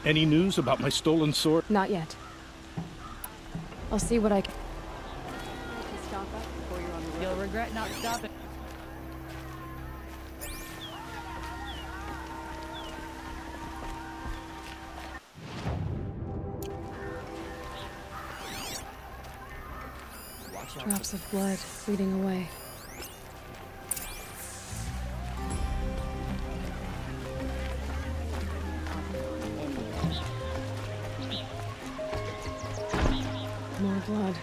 Any news about my stolen sword? Not yet. I'll see what I can. You'll regret not stopping. Drops of blood bleeding away. More blood.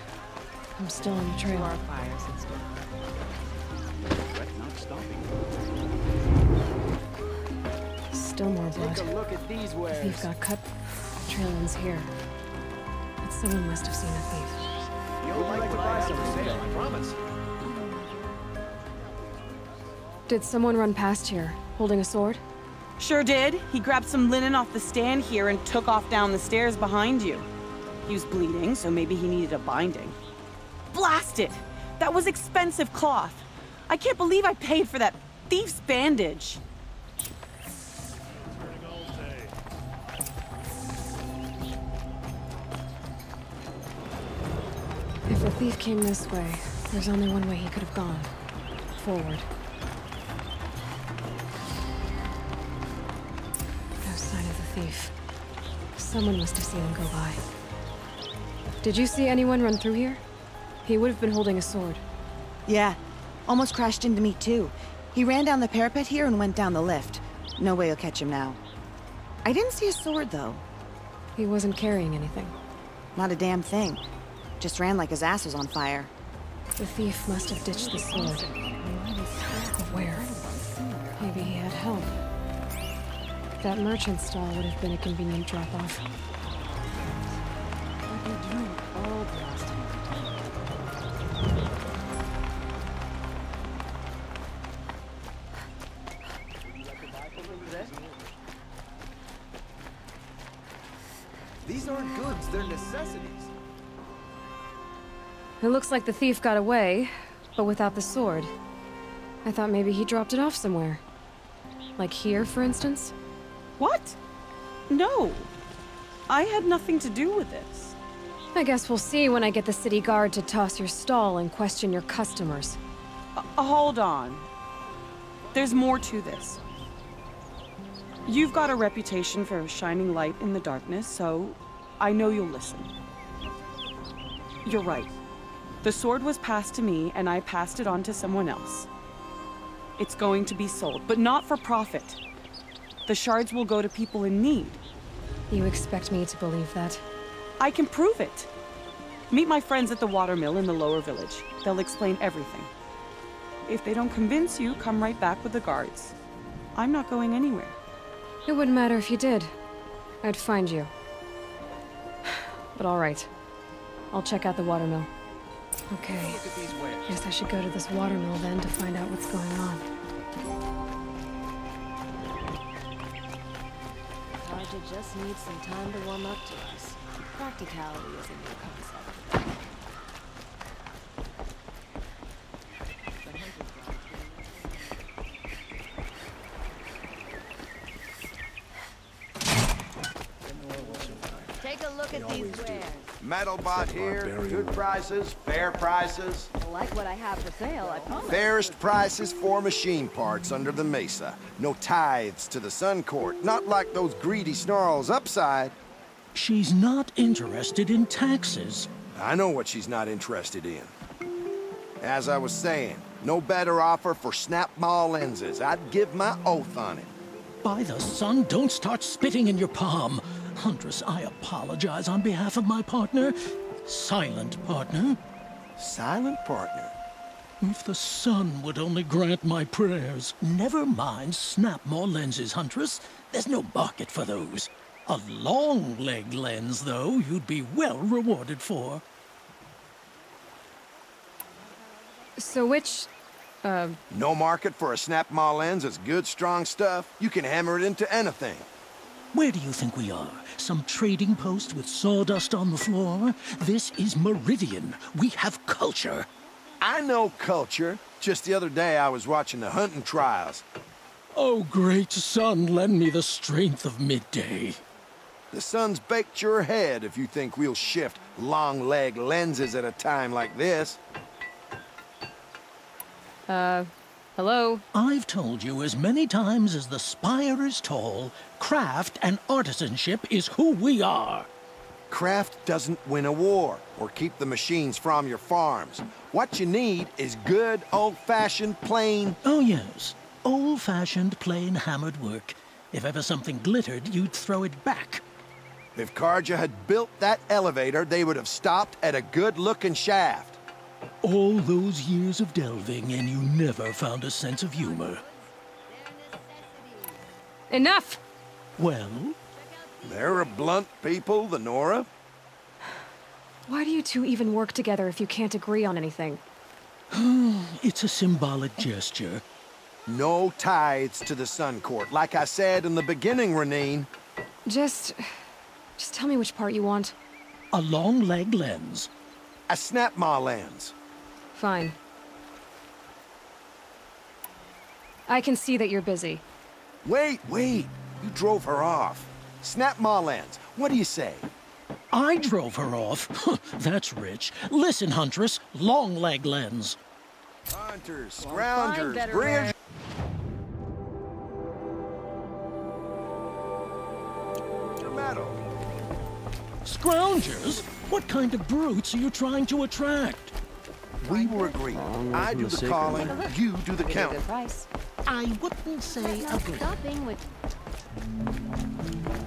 I'm still on the trail. To our fire system. Regret not stopping. Still more blood. Take a look at these The wares. thief got cut. The trail ends here. But someone must have seen a thief. You'll like what I have for sale, I promise. Did someone run past here, holding a sword? Sure did. He grabbed some linen off the stand here and took off down the stairs behind you. He was bleeding, so maybe he needed a binding. Blast it! That was expensive cloth. I can't believe I paid for that thief's bandage. If the thief came this way, there's only one way he could have gone. Forward. No sign of the thief. Someone must have seen him go by. Did you see anyone run through here? He would have been holding a sword. Yeah, almost crashed into me too. He ran down the parapet here and went down the lift. No way you'll catch him now. I didn't see a sword though. He wasn't carrying anything. Not a damn thing. Just ran like his ass was on fire. The thief must have ditched the sword. But where? Maybe he had help. That merchant stall would have been a convenient drop-off. These aren't goods, they're necessities. It looks like the thief got away, but without the sword. I thought maybe he dropped it off somewhere. Like here, for instance? What? No. I had nothing to do with this. I guess we'll see when I get the city guard to toss your stall and question your customers. Hold on. There's more to this. You've got a reputation for shining light in the darkness, so I know you'll listen. You're right. The sword was passed to me, and I passed it on to someone else. It's going to be sold, but not for profit. The shards will go to people in need. You expect me to believe that? I can prove it. Meet my friends at the watermill in the lower village. They'll explain everything. If they don't convince you, come right back with the guards. I'm not going anywhere. It wouldn't matter if you did. I'd find you. But all right. I'll check out the watermill. Okay. Guess I should go to this watermill then to find out what's going on. Project just needs some time to warm up to us. Practicality is a new concept. Take a look at these wares. Metal bought here, good prices, fair prices. Like what I have for sale, I promise. Fairest prices for machine parts under the mesa. No tithes to the Sun Court, not like those greedy snarls upside. She's not interested in taxes. I know what she's not interested in. As I was saying, no better offer for snap-maw lenses. I'd give my oath on it. By the sun, don't start spitting in your palm. Huntress, I apologize on behalf of my partner. Silent partner. Silent partner? If the sun would only grant my prayers. Never mind snap-maw lenses, Huntress. There's no market for those. A long-leg lens, though, you'd be well rewarded for. So which, No market for a snap-maw lens is good, strong stuff. You can hammer it into anything. Where do you think we are? Some trading post with sawdust on the floor? This is Meridian. We have culture. I know culture. Just the other day I was watching the hunting trials. Oh, great sun, lend me the strength of midday. The sun's baked your head if you think we'll shift long-leg lenses at a time like this. Hello? I've told you as many times as the spire is tall, craft and artisanship is who we are. Craft doesn't win a war or keep the machines from your farms. What you need is good, old-fashioned, plain... Oh, yes. Old-fashioned, plain hammered work. If ever something glittered, you'd throw it back. If Carja had built that elevator, they would have stopped at a good-looking shaft. All those years of delving, and you never found a sense of humor. Enough! Well? They're a blunt people, the Nora. Why do you two even work together if you can't agree on anything? It's a symbolic gesture. No tithes to the Sun Court. Like I said in the beginning, Renine. Just tell me which part you want. A long-leg lens. A snap-maw lens. Fine. I can see that you're busy. Wait. You drove her off. Snap-maw lens. What do you say? I drove her off. That's rich. Listen, Huntress. Long-leg lens. Hunters, scroungers, bridge... metal. Scroungers? What kind of brutes are you trying to attract? We were agreed. I do the calling, you do the counting. I wouldn't say agree. Stopping with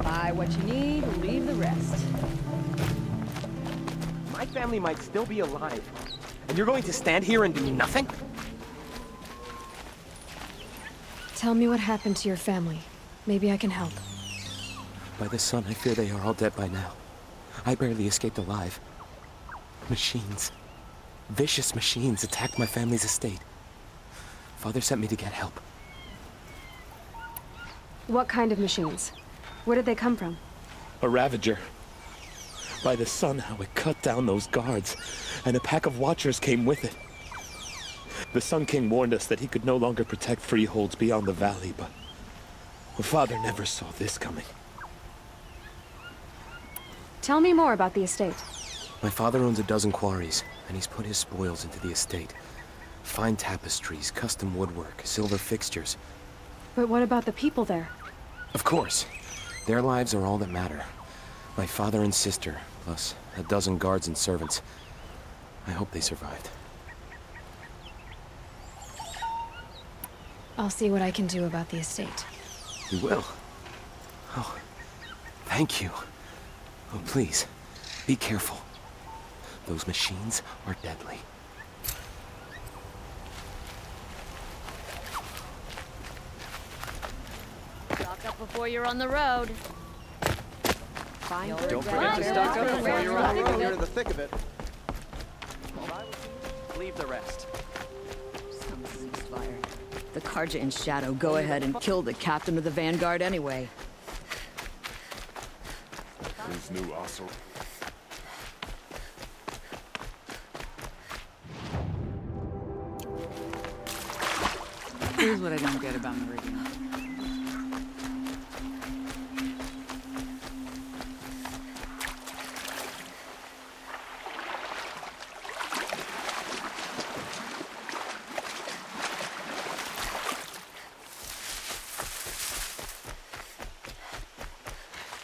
Buy what you need, leave the rest. My family might still be alive. And you're going to stand here and do nothing? Tell me what happened to your family. Maybe I can help. By the sun, I fear they are all dead by now. I barely escaped alive. Machines. Vicious machines attacked my family's estate. Father sent me to get help. What kind of machines? Where did they come from? A Ravager. By the sun, how it cut down those guards, and a pack of watchers came with it. The Sun King warned us that he could no longer protect freeholds beyond the valley, but Father never saw this coming. Tell me more about the estate. My father owns a dozen quarries, and he's put his spoils into the estate. Fine tapestries, custom woodwork, silver fixtures. But what about the people there? Of course. Their lives are all that matter. My father and sister, plus a dozen guards and servants. I hope they survived. I'll see what I can do about the estate. You will? Oh, thank you. Oh, please, be careful. Those machines are deadly. stock up before you're on the road. Don't forget to stock up before you're on the road. You're in the thick of it. Leave the rest. Some ceasefire. The Carja in Shadow go ahead and kill the captain of the Vanguard anyway. Who's new, also? Here's what I don't get about Meridian.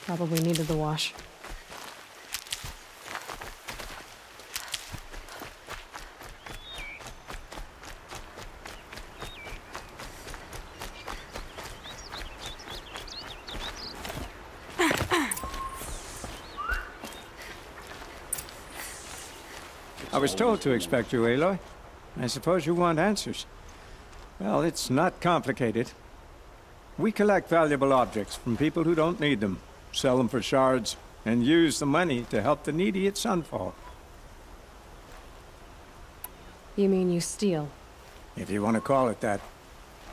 Probably needed the wash. I was told to expect you, Aloy. I suppose you want answers. Well, it's not complicated. We collect valuable objects from people who don't need them, sell them for shards, and use the money to help the needy at Sunfall. You mean you steal? If you want to call it that.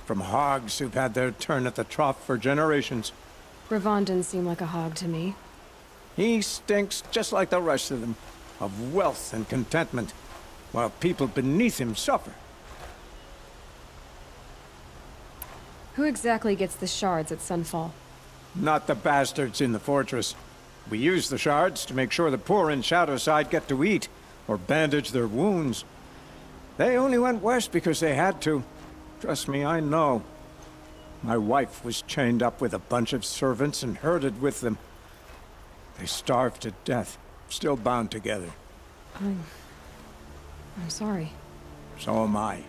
From hogs who've had their turn at the trough for generations. Ravon didn't seem like a hog to me. He stinks just like the rest of them, of wealth and contentment, while people beneath him suffer. Who exactly gets the shards at Sunfall? Not the bastards in the fortress. We use the shards to make sure the poor in Shadowside get to eat, or bandage their wounds. They only went west because they had to. Trust me, I know. My wife was chained up with a bunch of servants and herded with them. They starved to death, still bound together. I'm sorry. So am I.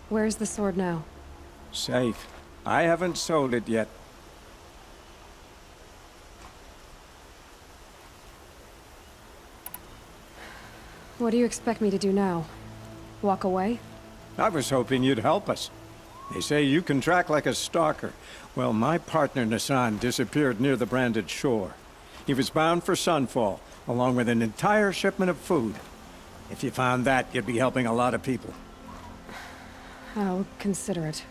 Where's the sword now? Safe. I haven't sold it yet. What do you expect me to do now? Walk away? I was hoping you'd help us. They say you can track like a stalker. Well, my partner Nassan disappeared near the Branded Shore. He was bound for Sunfall, along with an entire shipment of food. If you found that, you'd be helping a lot of people. I'll consider it.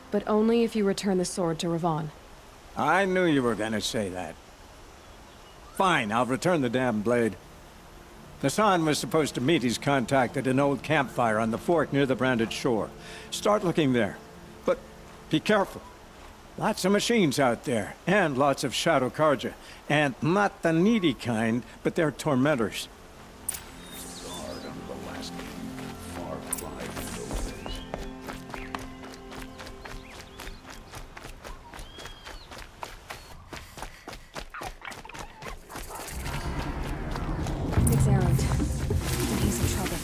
But only if you return the sword to Ravon. I knew you were gonna say that. Fine, I'll return the damn blade. Nassan was supposed to meet his contact at an old campfire on the fork near the Branded Shore. Start looking there. But be careful. Lots of machines out there, and lots of Shadow Karja. And not the needy kind, but they're tormentors. Guard under the last king. Far cry from those days. It's Erend. And he's in trouble.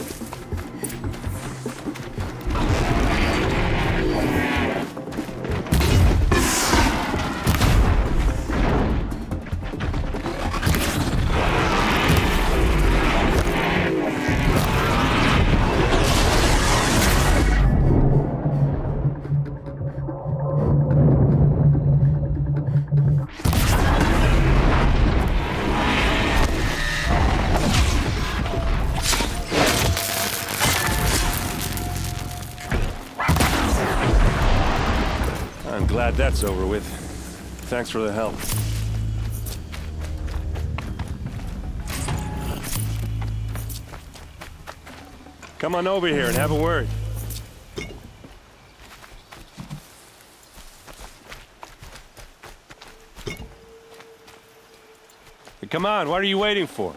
I'm glad that's over with. Thanks for the help. Come on over here and have a word. Hey, come on, what are you waiting for?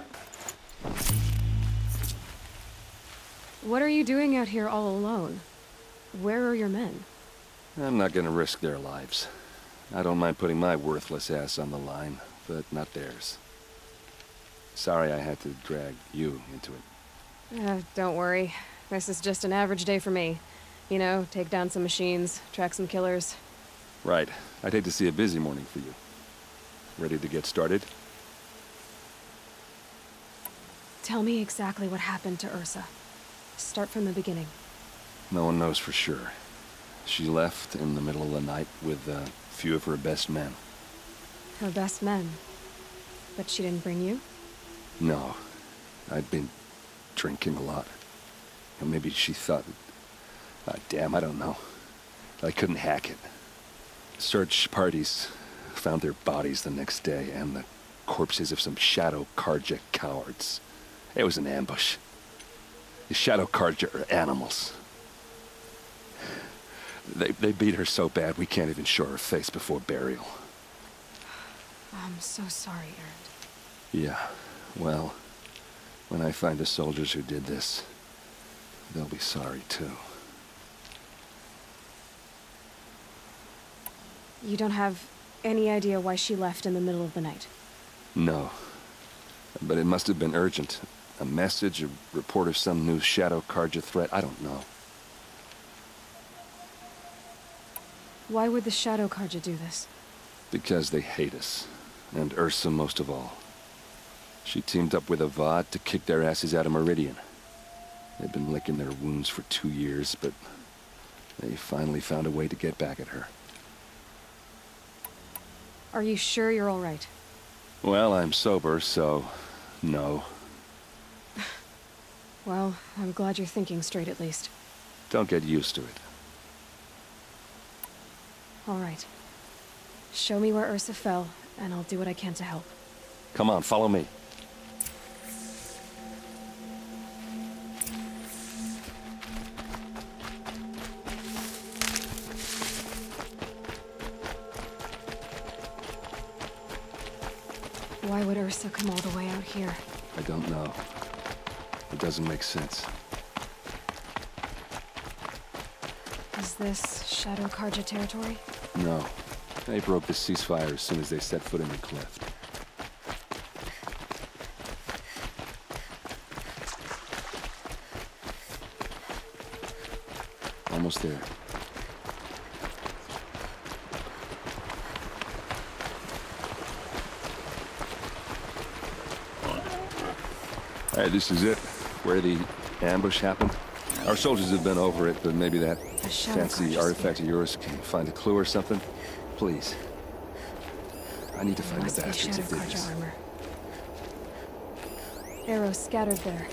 What are you doing out here all alone? Where are your men? I'm not gonna risk their lives. I don't mind putting my worthless ass on the line, but not theirs. Sorry I had to drag you into it. Don't worry. This is just an average day for me. You know, take down some machines, track some killers. Right. I'd hate to see a busy morning for you. Ready to get started? Tell me exactly what happened to Ursa. Start from the beginning. No one knows for sure. She left in the middle of the night with a few of her best men. Her best men? But she didn't bring you? No. I'd been drinking a lot. Or maybe she thought... damn, I don't know. I couldn't hack it. Search parties found their bodies the next day, and the corpses of some Shadow Karja cowards. It was an ambush. The Shadow Karja are animals. They beat her so bad we can't even show her face before burial. I'm so sorry, Erend. Yeah, well, when I find the soldiers who did this, they'll be sorry too. You don't have any idea why she left in the middle of the night? No, but it must have been urgent. A message, a report of some new Shadow Karja threat, I don't know. Why would the Shadow Karja do this? Because they hate us, and Ursa most of all. She teamed up with Avad to kick their asses out of Meridian. They've been licking their wounds for 2 years, but they finally found a way to get back at her. Are you sure you're all right? Well, I'm sober, so no. Well, I'm glad you're thinking straight at least. Don't get used to it. All right. Show me where Ursa fell, and I'll do what I can to help. Come on, follow me. Why would Ursa come all the way out here? I don't know. It doesn't make sense. Is this Shadow Karja territory? No. They broke the ceasefire as soon as they set foot in the cleft. Almost there. Hey, this is it. Where the ambush happened. Our soldiers have been over it, but maybe that fancy artifact of yours can find a clue or something. Please. I need to find the bastards that did this. Armor. Arrows scattered there.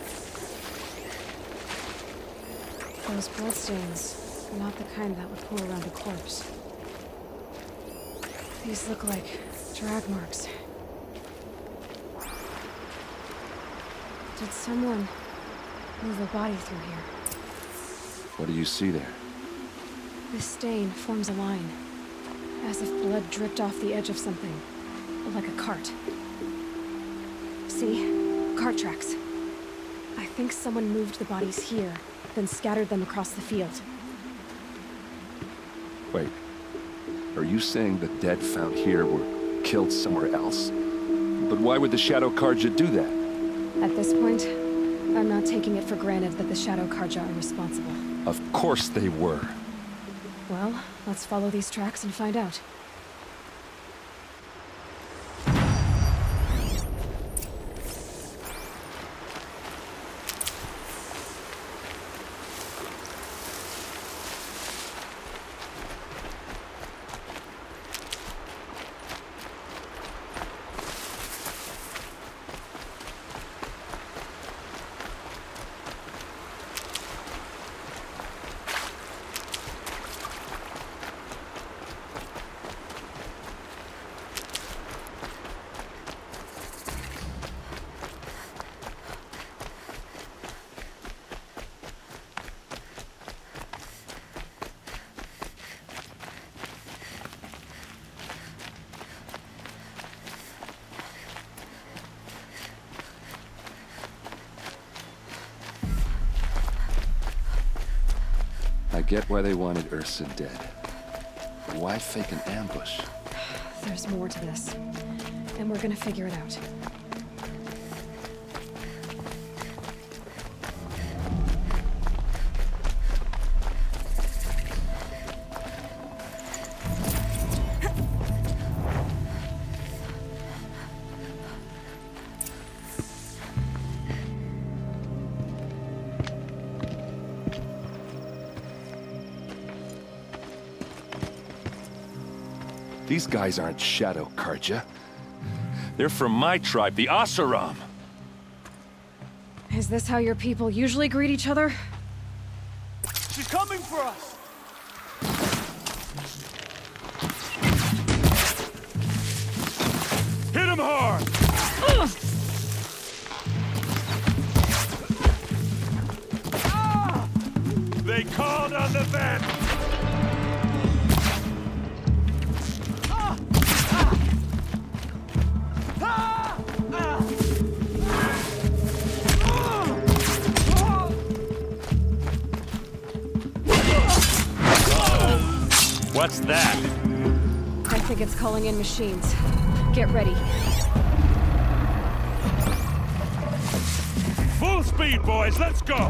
Those bloodstains are not the kind that would pull around a corpse. These look like drag marks. Did someone move a body through here? What do you see there? This stain forms a line, as if blood dripped off the edge of something, like a cart. See? Cart tracks. I think someone moved the bodies here, then scattered them across the field. Wait. Are you saying the dead found here were killed somewhere else? But why would the Shadow Karja do that? At this point, I'm not taking it for granted that the Shadow Karja are responsible. Of course they were. Well, let's follow these tracks and find out. I get why they wanted Ursa dead. But why fake an ambush? There's more to this, and we're gonna figure it out. These guys aren't Shadow Karja. They're from my tribe, the Oseram. Is this how your people usually greet each other? She's coming for us! Hit him hard! They called on the Van. What's that? I think it's calling in machines. Get ready. Full speed, boys, let's go!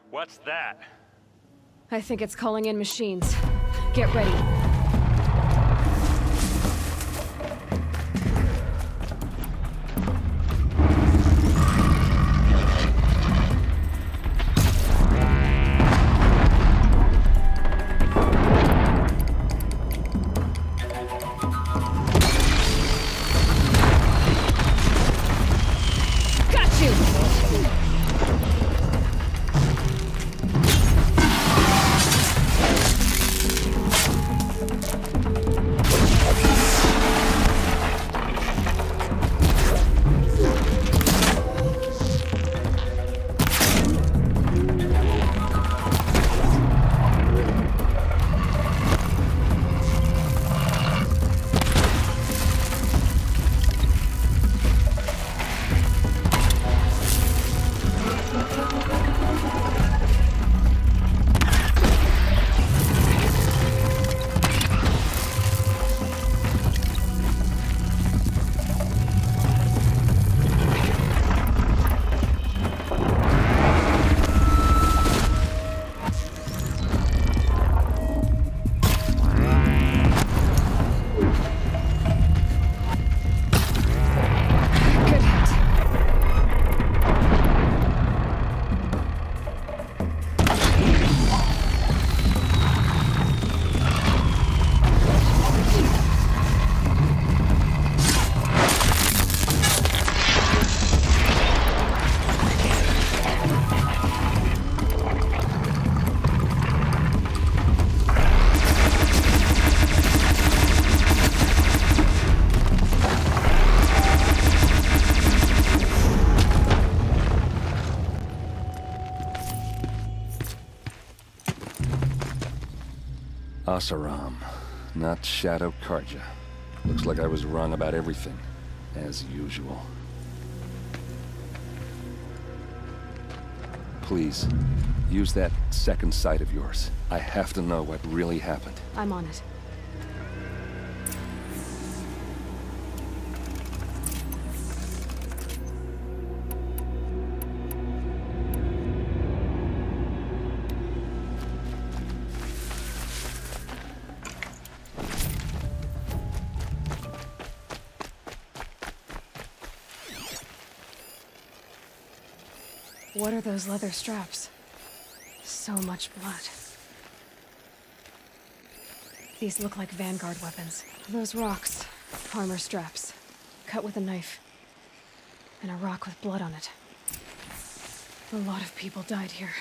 What's that? I think it's calling in machines. Get ready. Oseram, not Shadow Carja. Looks like I was wrong about everything, as usual. Please, use that second sight of yours. I have to know what really happened. I'm on it. What are those leather straps? So much blood. These look like Vanguard weapons. Those rocks, armor straps, cut with a knife. And a rock with blood on it. A lot of people died here.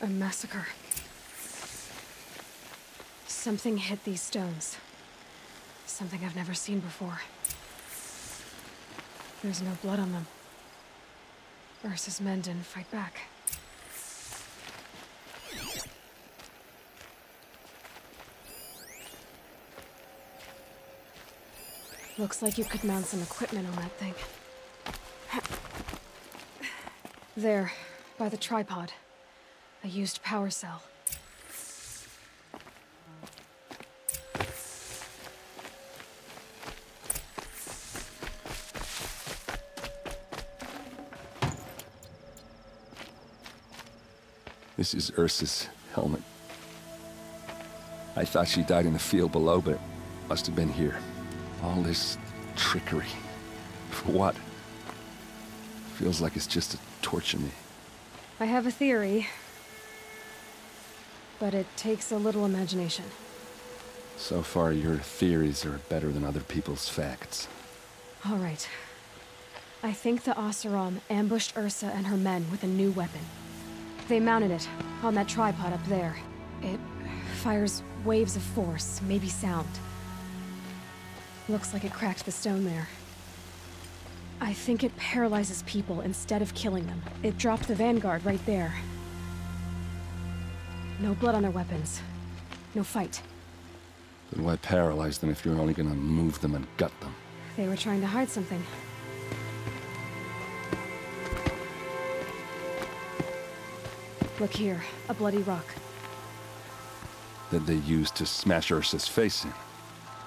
A massacre. Something hit these stones. Something I've never seen before. There's no blood on them. Ursa's men didn't fight back. Looks like you could mount some equipment on that thing. There, by the tripod. A used power cell. This is Ursa's helmet. I thought she died in the field below, but it must have been here. All this trickery. For what? Feels like it's just to torture me. I have a theory. But it takes a little imagination. So far, your theories are better than other people's facts. All right. I think the Oseram ambushed Ursa and her men with a new weapon. They mounted it on that tripod up there. It fires waves of force, maybe sound. Looks like it cracked the stone there. I think it paralyzes people instead of killing them. It dropped the Vanguard right there. No blood on their weapons. No fight. Then why paralyze them if you're only gonna move them and gut them? They were trying to hide something. Look here, a bloody rock. That they used to smash Ursa's face in.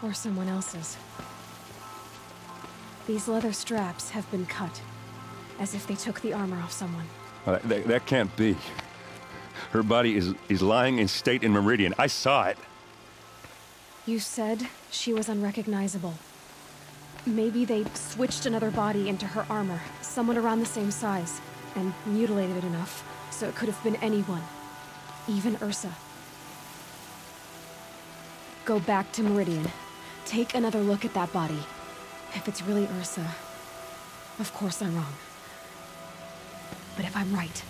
Or someone else's. These leather straps have been cut, as if they took the armor off someone. That can't be. Her body is lying in state in Meridian. I saw it. You said she was unrecognizable. Maybe they switched another body into her armor, someone around the same size, and mutilated it enough, so it could have been anyone. Even Ursa. Go back to Meridian. Take another look at that body. If it's really Ursa, of course I'm wrong. But if I'm right...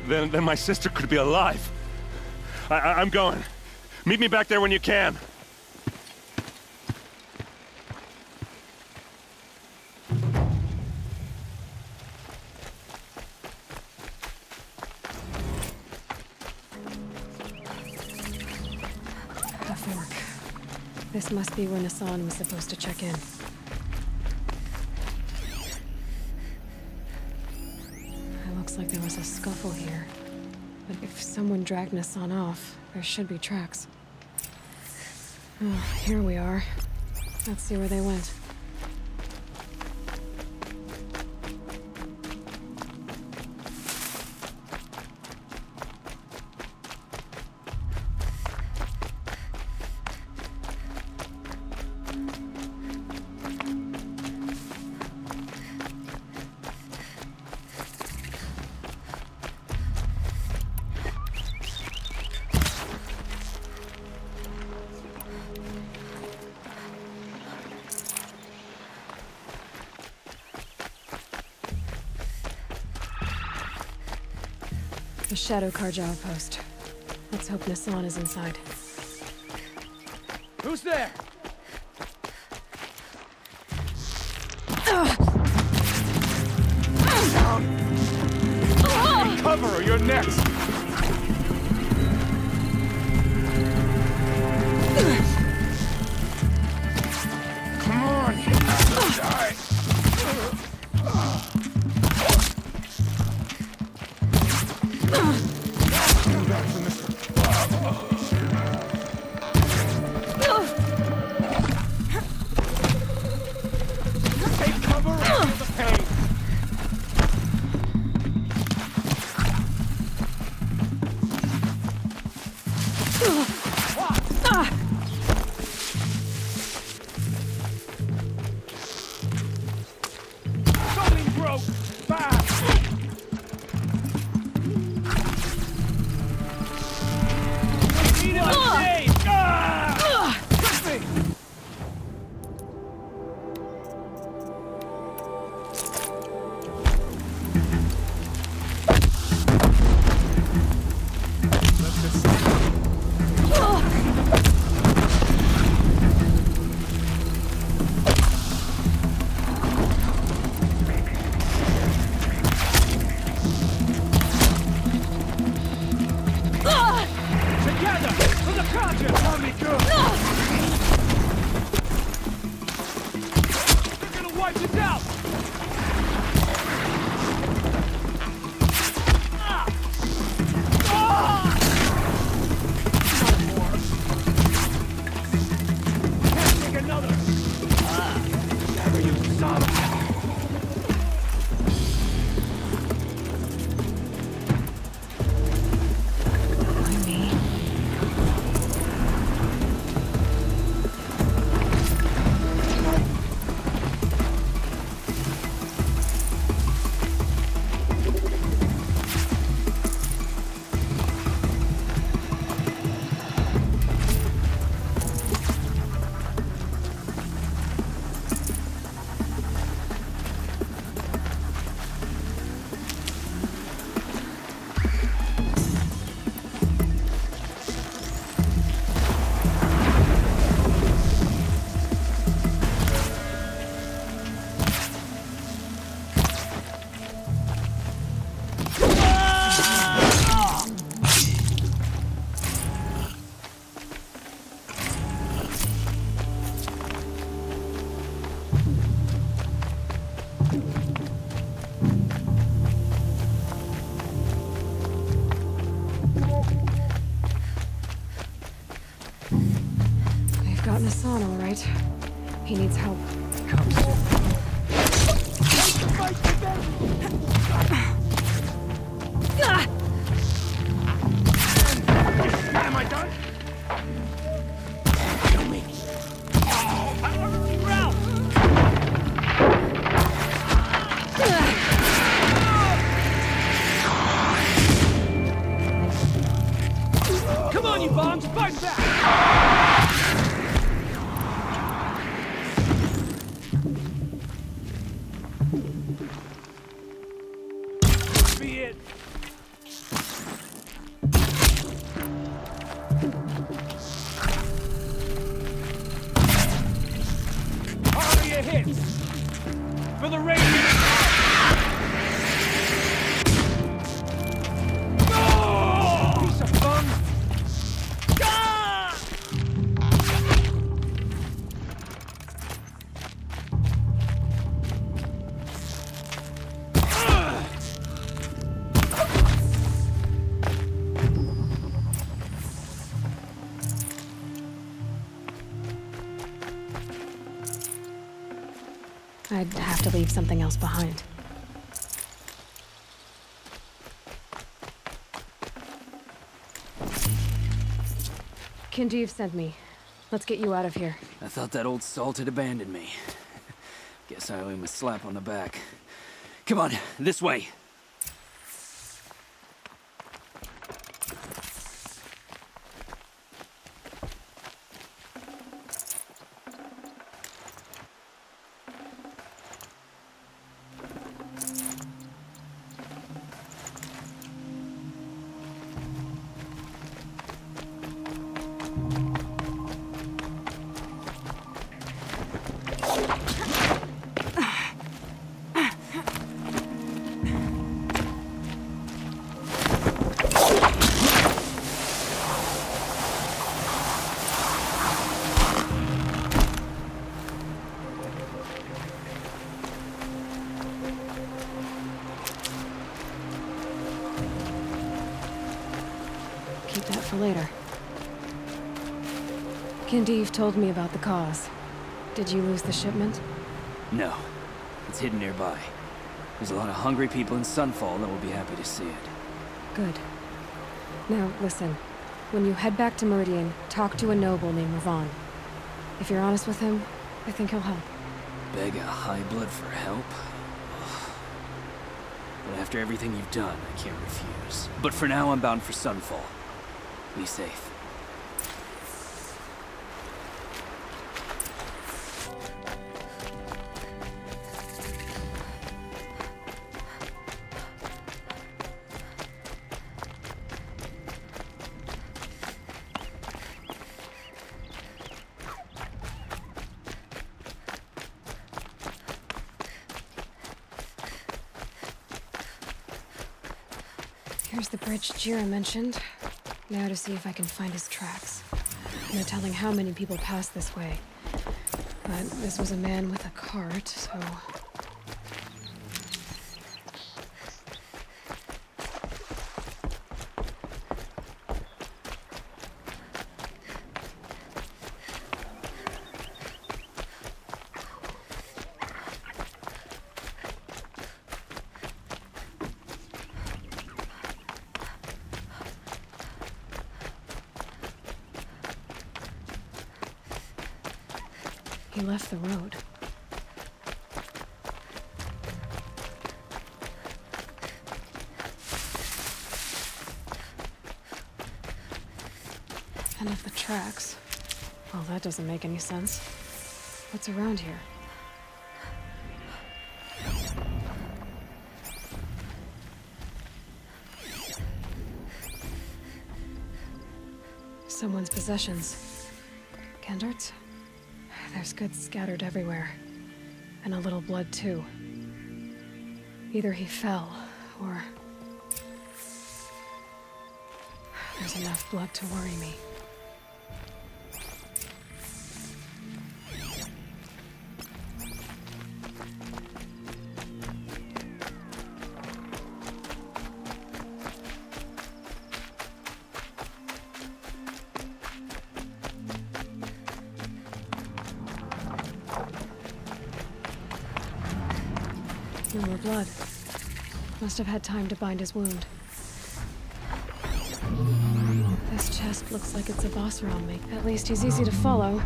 Then my sister could be alive. I'm going. Meet me back there when you can. A fork. This must be where Nassan was supposed to check in. Looks like there was a scuffle here. But if someone dragged Nassan off, there should be tracks. Oh, here we are. Let's see where they went. The Shadow Karja outpost. Let's hope Nassan is inside. Who's there? Take cover or you're next! Come on! Die! Got Nassan, all right. He needs help. bombs, fight back! Be it. Harder your hits! For the Radiant! Piece of bum! I'd have to leave something else behind. Kinjeev sent me. Let's get you out of here. I thought that old salt had abandoned me. Guess I owe him a slap on the back. Come on, this way. Keep that for later. Kinjeev told me about the cause. Did you lose the shipment? No. It's hidden nearby. There's a lot of hungry people in Sunfall that will be happy to see it. Good. Now, listen. When you head back to Meridian, talk to a noble named Ravon. If you're honest with him, I think he'll help. Beg a high blood for help? But after everything you've done, I can't refuse. But for now, I'm bound for Sunfall. Be safe. Here's the bridge Jira mentioned. Now to see if I can find his tracks. No telling how many people pass this way. But this was a man with a cart, so... He left the road. And if the tracks... Well, that doesn't make any sense. What's around here? Someone's possessions. Gendarts? There's goods scattered everywhere. And a little blood, too. Either he fell, or... There's enough blood to worry me. No more blood. Must have had time to bind his wound. This chest looks like it's a boss around me. At least he's easy to follow.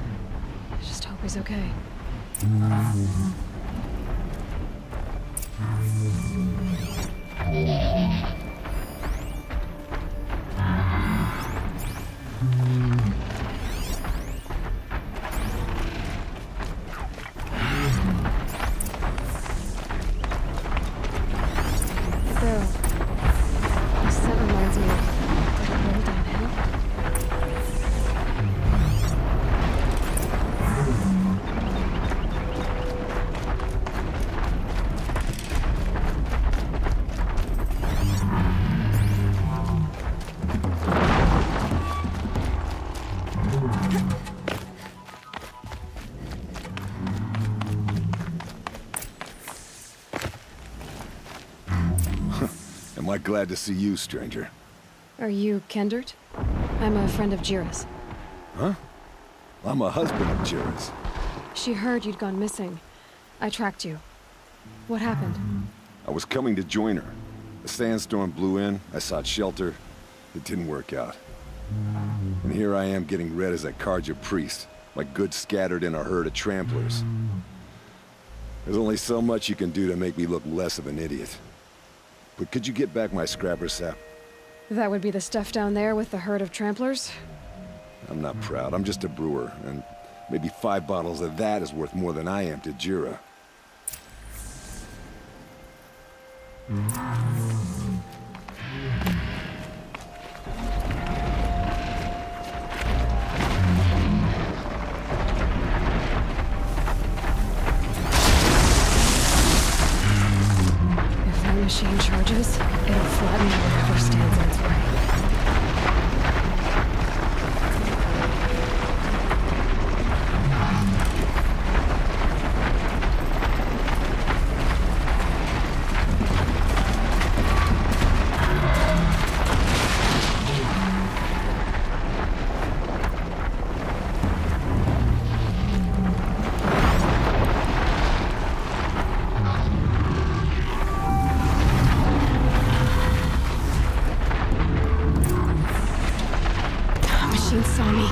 I just hope he's okay. am I glad to see you, stranger. Are you Kendert? I'm a friend of Jira's. Huh? I'm a husband of Jira's. She heard you'd gone missing. I tracked you. What happened? I was coming to join her. A sandstorm blew in, I sought shelter. It didn't work out. And here I am getting read as a Carja priest, my goods scattered in a herd of tramplers. There's only so much you can do to make me look less of an idiot. But could you get back my scrapper sap? That would be the stuff down there with the herd of tramplers? I'm not proud, I'm just a brewer, and maybe 5 bottles of that is worth more than I am to Jira. If that machine charges, it'll flatten whatever stands in its way. Machine saw me.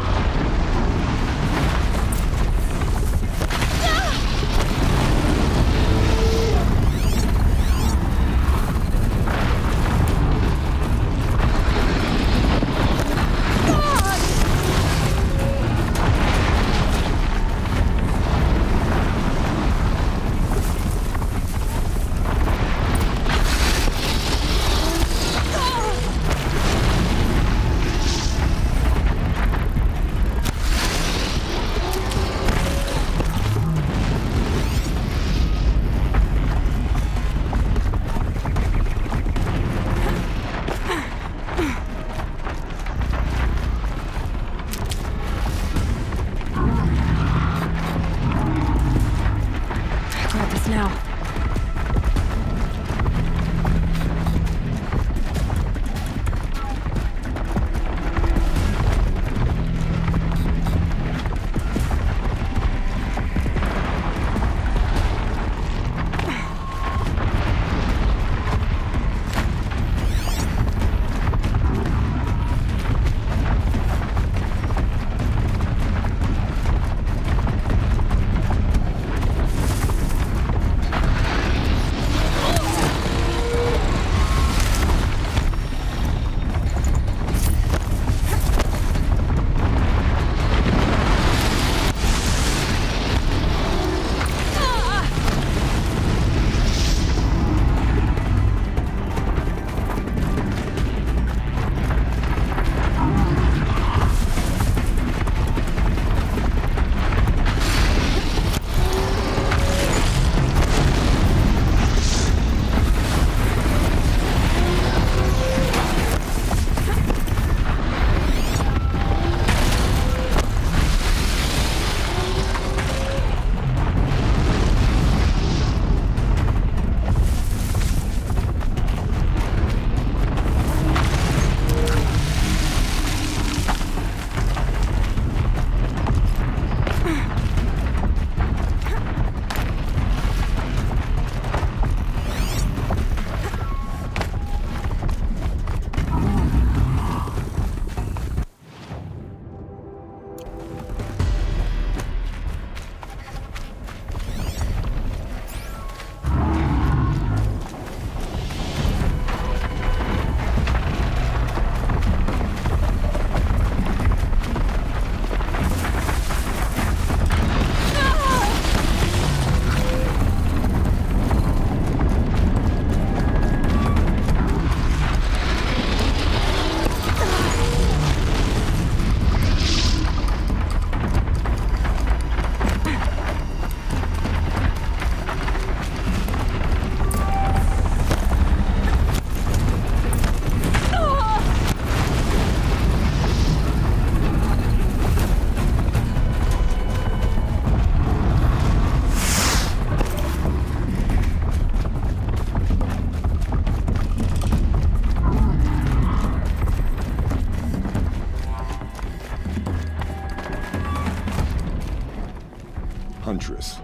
Huntress.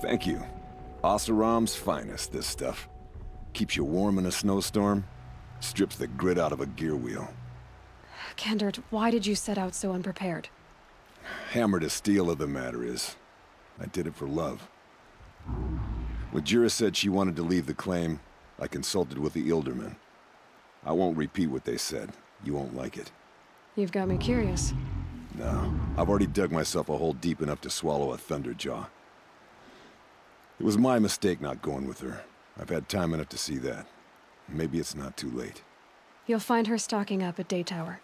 Thank you. Oseram's finest, this stuff. Keeps you warm in a snowstorm, strips the grit out of a gear wheel. Kendert, why did you set out so unprepared? Hammer to steel of the matter is, I did it for love. When Jira said she wanted to leave the claim, I consulted with the Ilderman. I won't repeat what they said. You won't like it. You've got me curious. No, I've already dug myself a hole deep enough to swallow a Thunderjaw. It was my mistake not going with her. I've had time enough to see that. Maybe it's not too late. You'll find her stocking up at Daytower.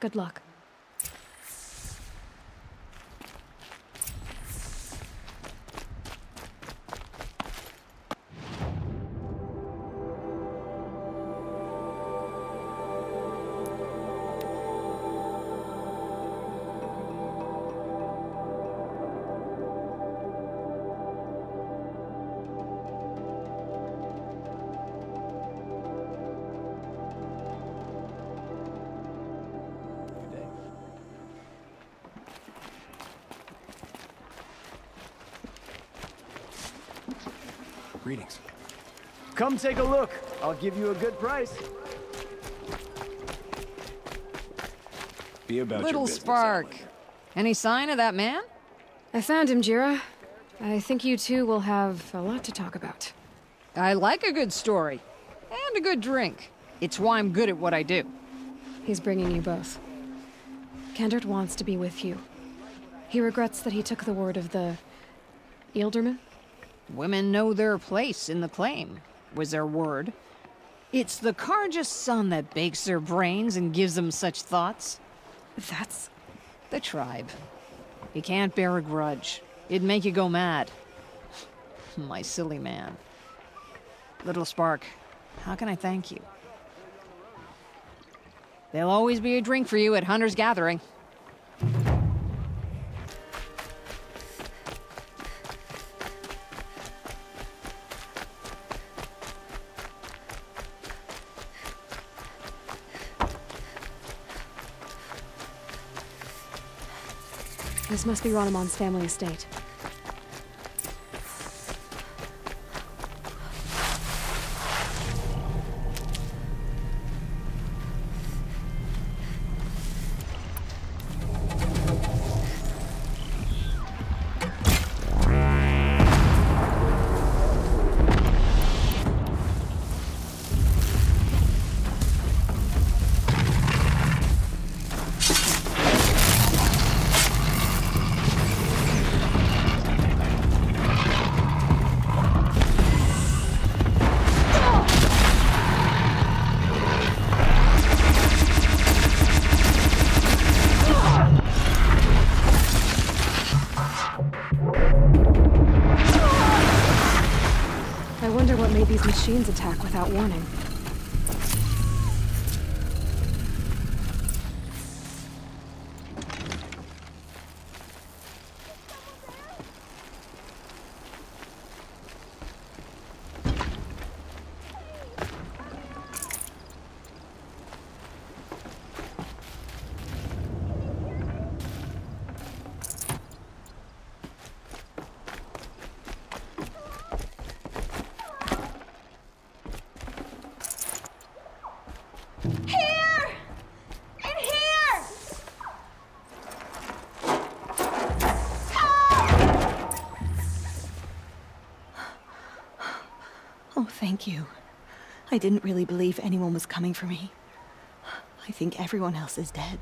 Good luck. Greetings. Come take a look. I'll give you a good price. Be about Little your business. Spark. Any sign of that man? I found him, Jira. I think you two will have a lot to talk about. I like a good story. And a good drink. It's why I'm good at what I do. He's bringing you both. Kendert wants to be with you. He regrets that he took the word of the... Ilderman? Women know their place in the claim, was their word. It's the Carja's son that bakes their brains and gives them such thoughts. That's... the tribe. You can't bear a grudge. It'd make you go mad. My silly man. Little Spark, how can I thank you? There'll always be a drink for you at Hunter's Gathering. This must be Ronamon's family estate. These machines attack without warning. Thank you. I didn't really believe anyone was coming for me. I think everyone else is dead.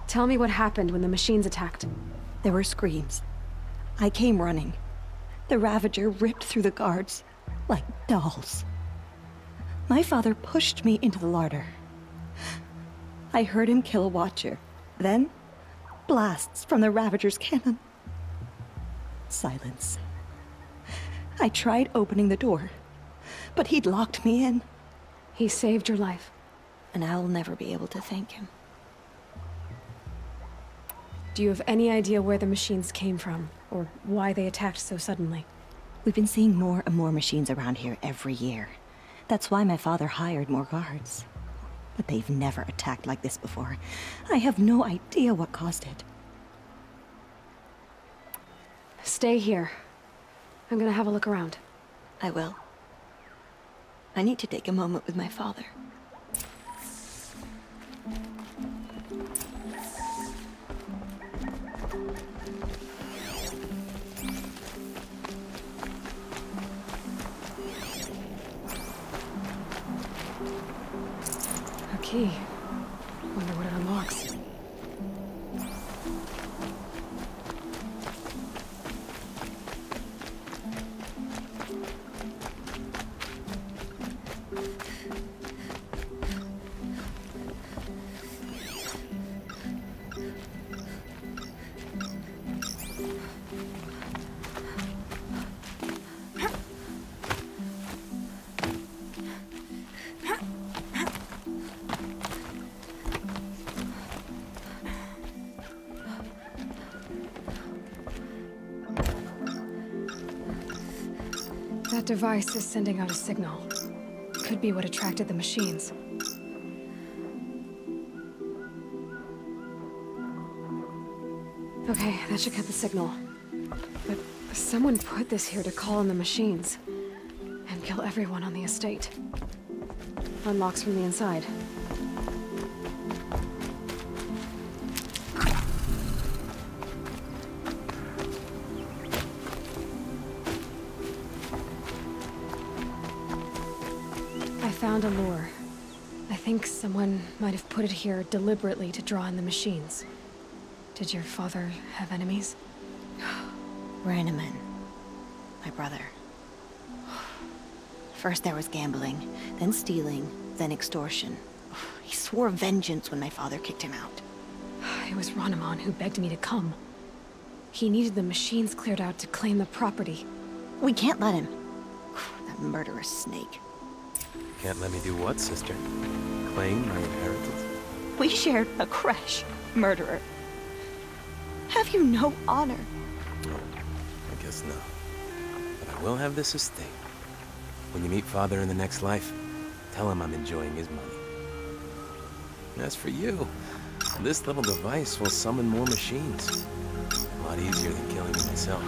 Tell me what happened when the machines attacked. There were screams. I came running. The Ravager ripped through the guards like dolls. My father pushed me into the larder. I heard him kill a Watcher. Then, blasts from the Ravager's cannon. Silence. I tried opening the door, but he'd locked me in. He saved your life. And I'll never be able to thank him. Do you have any idea where the machines came from, or why they attacked so suddenly? We've been seeing more and more machines around here every year. That's why my father hired more guards. But they've never attacked like this before. I have no idea what caused it. Stay here. I'm gonna have a look around. I will. I need to take a moment with my father. A key. Wonder what it unlocks. That device is sending out a signal. Could be what attracted the machines. Okay, that should cut the signal. But someone put this here to call in the machines. And kill everyone on the estate. Unlocks from the inside. Found a lure. I think someone might have put it here deliberately to draw in the machines. Did your father have enemies? Rainaman. My brother. First there was gambling, then stealing, then extortion. He swore vengeance when my father kicked him out. It was Rainaman who begged me to come. He needed the machines cleared out to claim the property. We can't let him. That murderous snake. Can't let me do what, sister? Claim my inheritance? We shared a creche, murderer. Have you no honor? No, I guess not. But I will have this estate. When you meet Father in the next life, tell him I'm enjoying his money. And as for you, this little device will summon more machines. A lot easier than killing me myself.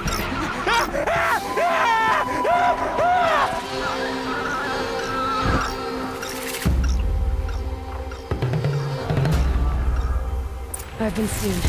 I've been seen.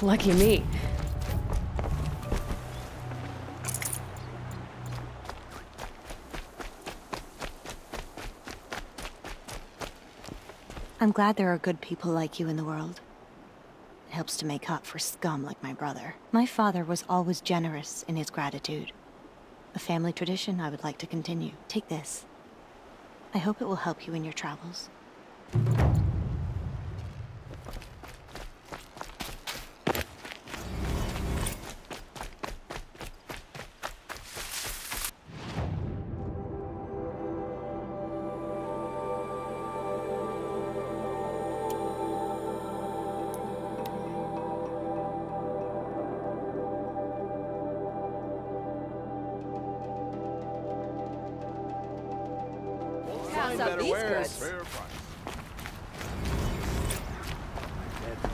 Lucky me. I'm glad there are good people like you in the world. It helps to make up for scum like my brother. My father was always generous in his gratitude. A family tradition I would like to continue. Take this. I hope it will help you in your travels.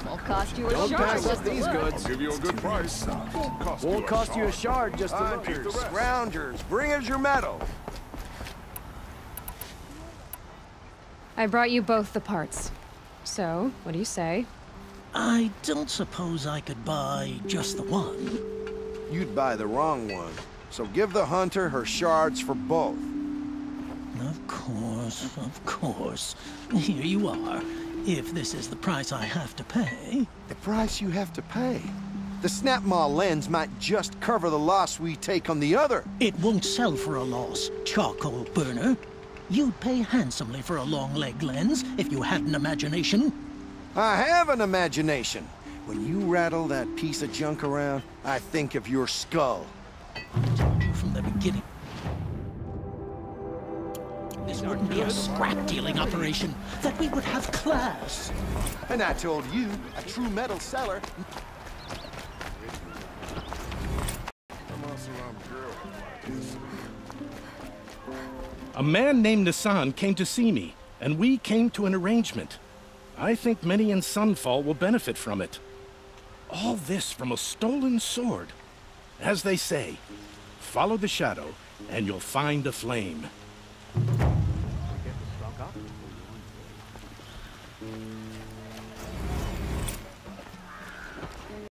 Won't cost you a Don't shard pass up just to these look. goods. I'll give you a good price. Won't cost you a shard just to look. Hunters, scroungers, bring us your metal. I brought you both the parts. So, what do you say? I don't suppose I could buy just the one. You'd buy the wrong one. So give the hunter her shards for both. Of course. Here you are. If this is the price I have to pay. The price you have to pay? The Snapmaw lens might just cover the loss we take on the other. It won't sell for a loss, charcoal burner. You'd pay handsomely for a long leg lens if you had an imagination. I have an imagination. When you rattle that piece of junk around, I think of your skull. I told you from the beginning. This wouldn't be a scrap-dealing operation, that we would have class. And I told you, a true metal seller... A man named Nassan came to see me, and we came to an arrangement. I think many in Sunfall will benefit from it. All this from a stolen sword. As they say, follow the shadow, and you'll find a flame.